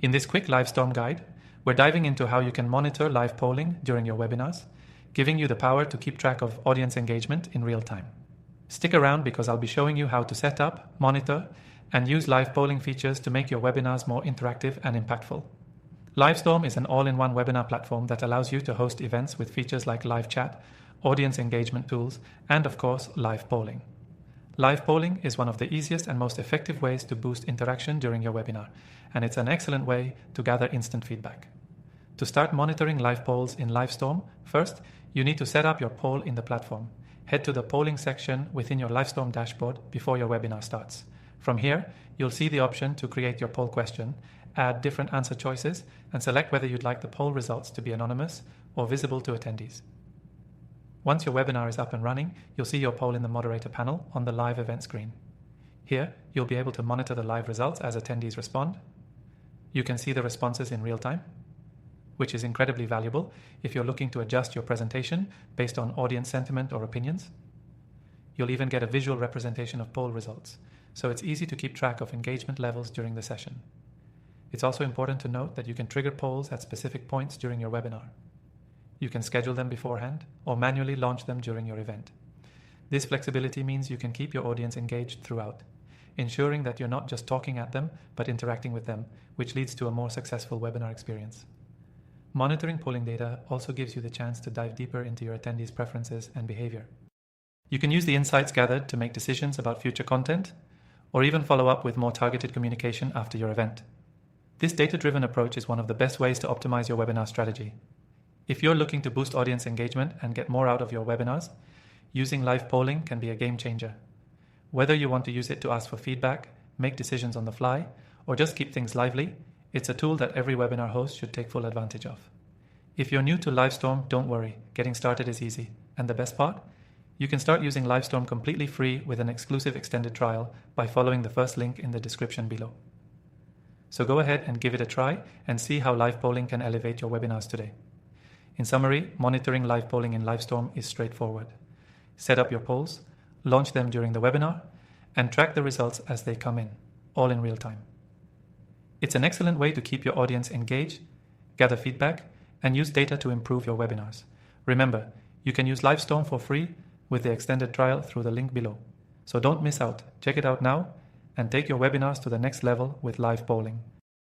In this quick Livestorm guide, we're diving into how you can monitor live polling during your webinars, giving you the power to keep track of audience engagement in real time. Stick around because I'll be showing you how to set up, monitor, and use live polling features to make your webinars more interactive and impactful. Livestorm is an all-in-one webinar platform that allows you to host events with features like live chat, audience engagement tools, and of course, live polling. Live polling is one of the easiest and most effective ways to boost interaction during your webinar, and it's an excellent way to gather instant feedback. To start monitoring live polls in Livestorm, first, you need to set up your poll in the platform. Head to the polling section within your Livestorm dashboard before your webinar starts. From here, you'll see the option to create your poll question, add different answer choices, and select whether you'd like the poll results to be anonymous or visible to attendees. Once your webinar is up and running, you'll see your poll in the moderator panel on the live event screen. Here, you'll be able to monitor the live results as attendees respond. You can see the responses in real time, which is incredibly valuable if you're looking to adjust your presentation based on audience sentiment or opinions. You'll even get a visual representation of poll results, so it's easy to keep track of engagement levels during the session. It's also important to note that you can trigger polls at specific points during your webinar. You can schedule them beforehand or manually launch them during your event. This flexibility means you can keep your audience engaged throughout, ensuring that you're not just talking at them, but interacting with them, which leads to a more successful webinar experience. Monitoring polling data also gives you the chance to dive deeper into your attendees' preferences and behavior. You can use the insights gathered to make decisions about future content, or even follow up with more targeted communication after your event. This data-driven approach is one of the best ways to optimize your webinar strategy. If you're looking to boost audience engagement and get more out of your webinars, using live polling can be a game changer. Whether you want to use it to ask for feedback, make decisions on the fly, or just keep things lively, it's a tool that every webinar host should take full advantage of. If you're new to Livestorm, don't worry, getting started is easy. And the best part? You can start using Livestorm completely free with an exclusive extended trial by following the first link in the description below. So go ahead and give it a try and see how live polling can elevate your webinars today. In summary, monitoring live polling in Livestorm is straightforward. Set up your polls, launch them during the webinar, and track the results as they come in, all in real time. It's an excellent way to keep your audience engaged, gather feedback, and use data to improve your webinars. Remember, you can use Livestorm for free with the extended trial through the link below. So don't miss out. Check it out now and take your webinars to the next level with live polling.